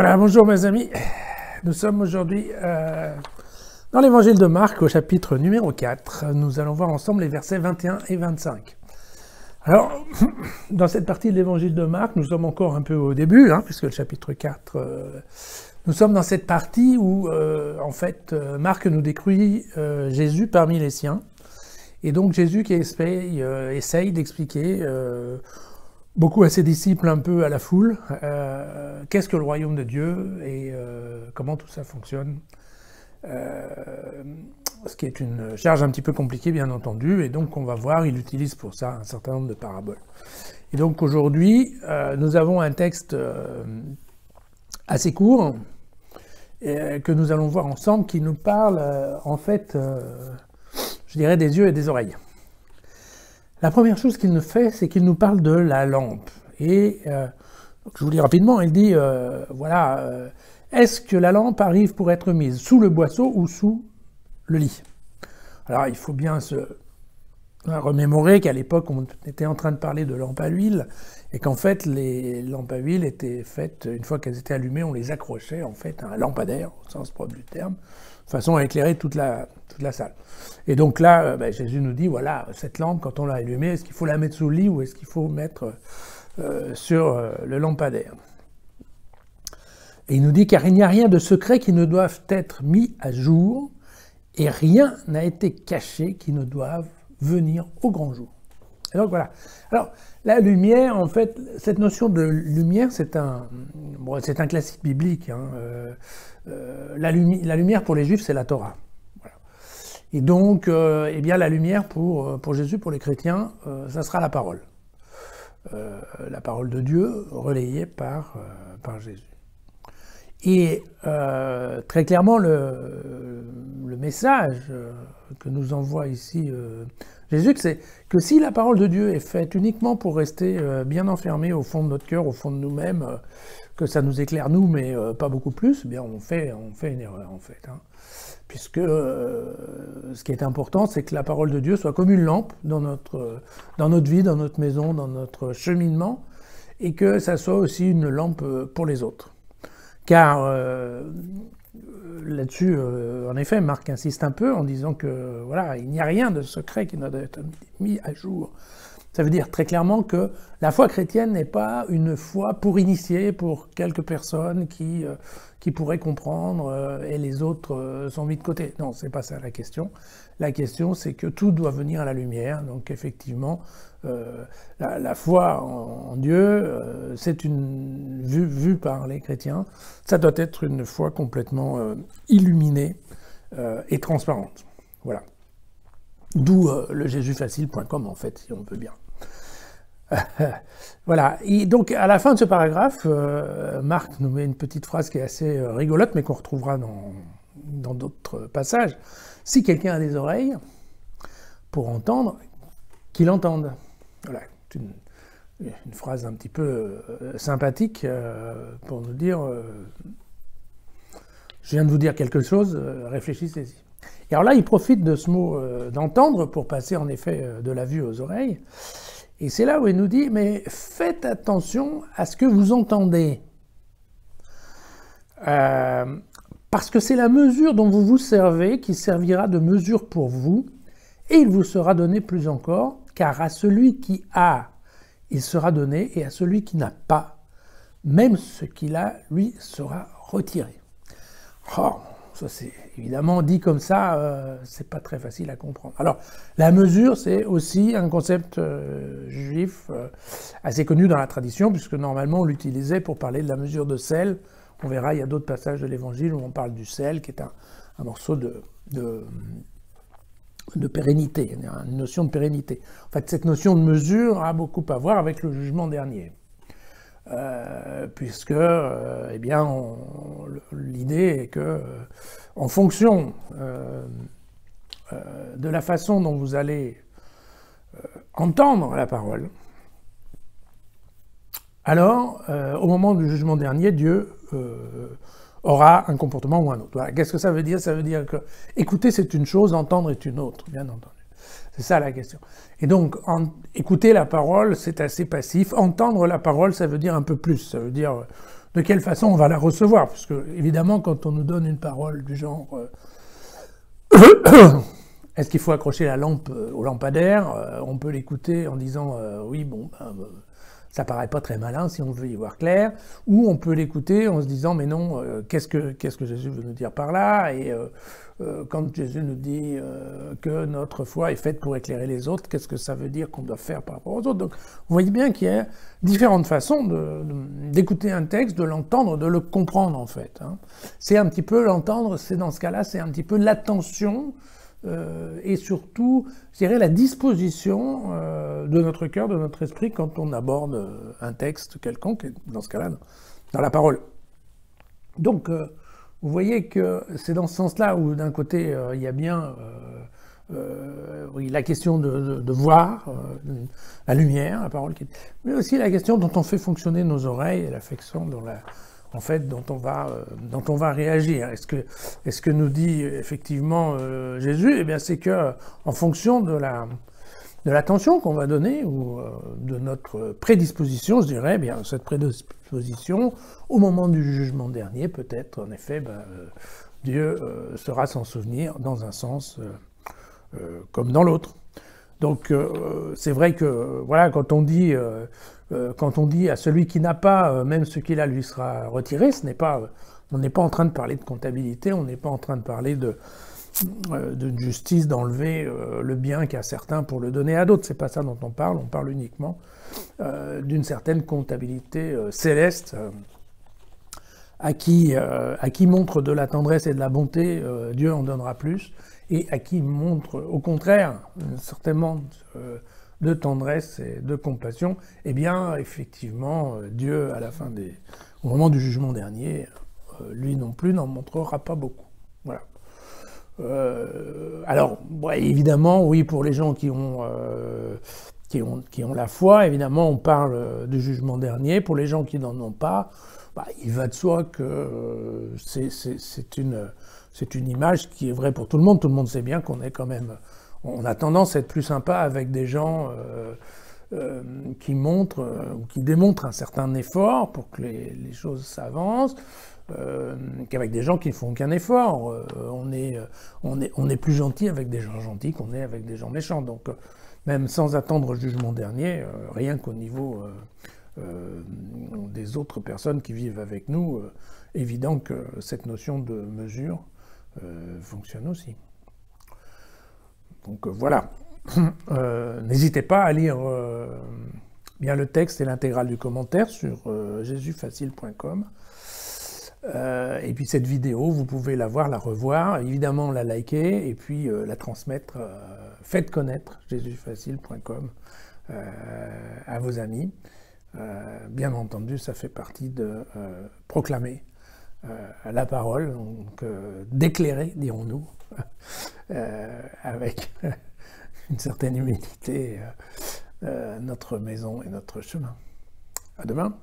Voilà, bonjour mes amis. Nous sommes aujourd'hui dans l'évangile de Marc au chapitre numéro 4. Nous allons voir ensemble les versets 21 et 25. Alors, dans cette partie de l'évangile de Marc, nous sommes encore un peu au début, puisque le chapitre 4, nous sommes dans cette partie où, en fait, Marc nous décrit Jésus parmi les siens. Et donc Jésus qui essaye d'expliquer beaucoup à ses disciples, un peu à la foule, qu'est-ce que le royaume de Dieu et comment tout ça fonctionne. Ce qui est une charge un petit peu compliquée, bien entendu, et donc on va voir, il utilise pour ça un certain nombre de paraboles. Et donc aujourd'hui, nous avons un texte assez court, que nous allons voir ensemble, qui nous parle, en fait, je dirais, des yeux et des oreilles. La première chose qu'il nous fait, c'est qu'il nous parle de la lampe. Et donc je vous lis rapidement, il dit, est-ce que la lampe arrive pour être mise sous le boisseau ou sous le lit? Alors il faut bien se remémorer qu'à l'époque, on était en train de parler de lampes à huile, et qu'en fait, les lampes à huile étaient faites, une fois qu'elles étaient allumées, on les accrochait en fait à un lampadaire, au sens propre du terme, de façon à éclairer toute la salle. Et donc là, Jésus nous dit, voilà, cette lampe, quand on l'a allumée, est-ce qu'il faut la mettre sous le lit ou est-ce qu'il faut mettre sur le lampadaire? Et il nous dit, car il n'y a rien de secret qui ne doive être mis à jour, et rien n'a été caché qui ne doive venir au grand jour. Et donc voilà. Alors, la lumière, en fait, cette notion de lumière, c'est un classique biblique. La lumière pour les Juifs, c'est la Torah. Voilà. Et donc, la lumière pour Jésus, pour les chrétiens, ça sera la parole. La parole de Dieu, relayée par Jésus. Et très clairement, le message que nous envoie ici Jésus, c'est que si la parole de Dieu est faite uniquement pour rester bien enfermée au fond de notre cœur, au fond de nous-mêmes, que ça nous éclaire nous, mais pas beaucoup plus, eh bien on fait une erreur en fait. Puisque ce qui est important, c'est que la parole de Dieu soit comme une lampe dans notre vie, dans notre maison, dans notre cheminement, et que ça soit aussi une lampe pour les autres. Car là-dessus, en effet, Marc insiste un peu en disant que voilà, il n'y a rien de secret qui ne doit être mis à jour. Ça veut dire très clairement que la foi chrétienne n'est pas une foi pour initier, pour quelques personnes qui pourraient comprendre et les autres sont mis de côté. Non, c'est pas ça la question. La question, c'est que tout doit venir à la lumière. Donc effectivement, la foi en Dieu, c'est une vue par les chrétiens. Ça doit être une foi complètement illuminée et transparente. Voilà. D'où le jésusfacile.com en fait, si on veut bien. Voilà. Et donc à la fin de ce paragraphe, Marc nous met une petite phrase qui est assez rigolote, mais qu'on retrouvera dans d'autres passages. Si quelqu'un a des oreilles pour entendre, qu'il entende. Voilà, une phrase un petit peu sympathique pour nous dire je viens de vous dire quelque chose, réfléchissez-y. Et alors là, il profite de ce mot d'entendre pour passer en effet de la vue aux oreilles. Et c'est là où il nous dit, mais faites attention à ce que vous entendez. Parce que c'est la mesure dont vous vous servez qui servira de mesure pour vous, et il vous sera donné plus encore, car à celui qui a, il sera donné, et à celui qui n'a pas, même ce qu'il a, lui, sera retiré. Oh, ça c'est évidemment dit comme ça, c'est pas très facile à comprendre. Alors, la mesure, c'est aussi un concept juif assez connu dans la tradition, puisque normalement on l'utilisait pour parler de la mesure de sel. On verra, il y a d'autres passages de l'Évangile où on parle du sel, qui est un morceau de pérennité, une notion de pérennité. En fait, cette notion de mesure a beaucoup à voir avec le jugement dernier. Puisque, l'idée est que, en fonction de la façon dont vous allez entendre la parole, alors, au moment du jugement dernier, Dieu aura un comportement ou un autre. Voilà. Qu'est-ce que ça veut dire? Ça veut dire que écouter, c'est une chose, entendre est une autre, bien entendu. C'est ça la question. Et donc, écouter la parole, c'est assez passif. Entendre la parole, ça veut dire un peu plus. Ça veut dire de quelle façon on va la recevoir. Parce que, évidemment, quand on nous donne une parole du genre est-ce qu'il faut accrocher la lampe au lampadaire, on peut l'écouter en disant oui, bon, ça paraît pas très malin si on veut y voir clair, ou on peut l'écouter en se disant mais non, qu'est-ce que Jésus veut nous dire par là, et quand Jésus nous dit que notre foi est faite pour éclairer les autres, qu'est-ce que ça veut dire qu'on doit faire par rapport aux autres. Donc vous voyez bien qu'il y a différentes façons d'écouter un texte, de l'entendre, de le comprendre en fait. Hein. C'est un petit peu l'entendre, c'est dans ce cas-là, c'est un petit peu l'attention et surtout, je dirais, la disposition de notre cœur, de notre esprit quand on aborde un texte quelconque, dans ce cas-là, dans la parole. Donc, vous voyez que c'est dans ce sens-là où, d'un côté, il y a bien oui, la question de voir la lumière, la parole, mais aussi la question dont on fait fonctionner nos oreilles et l'affection en fait, dont on va réagir. Est-ce que nous dit effectivement Jésus? Eh bien, c'est que en fonction de l'attention qu'on va donner ou de notre prédisposition, je dirais, eh bien cette prédisposition, au moment du jugement dernier, peut-être, en effet, Dieu sera s'en souvenir dans un sens comme dans l'autre. Donc, c'est vrai que, voilà, quand on dit à celui qui n'a pas, même ce qu'il a lui sera retiré, on n'est pas en train de parler de comptabilité, on n'est pas en train de parler de justice, d'enlever le bien qu'a certains pour le donner à d'autres. C'est pas ça dont on parle uniquement d'une certaine comptabilité céleste à qui montre de la tendresse et de la bonté, Dieu en donnera plus, et à qui montre au contraire certainement de tendresse et de compassion, eh bien effectivement Dieu au moment du jugement dernier, lui non plus n'en montrera pas beaucoup. Voilà. Alors évidemment, oui, pour les gens qui ont la foi, évidemment on parle du jugement dernier. Pour les gens qui n'en ont pas, il va de soi que c'est une image qui est vraie pour tout le monde. Tout le monde sait bien qu'on est quand même... On a tendance à être plus sympa avec des gens qui montrent ou qui démontrent un certain effort pour que les choses s'avancent, qu'avec des gens qui ne font aucun effort. On est plus gentil avec des gens gentils qu'on est avec des gens méchants. Donc même sans attendre le jugement dernier, rien qu'au niveau des autres personnes qui vivent avec nous, évident que cette notion de mesure fonctionne aussi. Donc voilà, n'hésitez pas à lire bien le texte et l'intégrale du commentaire sur jesusfacile.com. Et puis cette vidéo, vous pouvez la voir, la revoir, évidemment la liker et puis la transmettre, faites connaître jesusfacile.com à vos amis. Bien entendu, ça fait partie de proclamer la parole, donc d'éclairer, dirons-nous, avec une certaine humilité notre maison et notre chemin. À demain.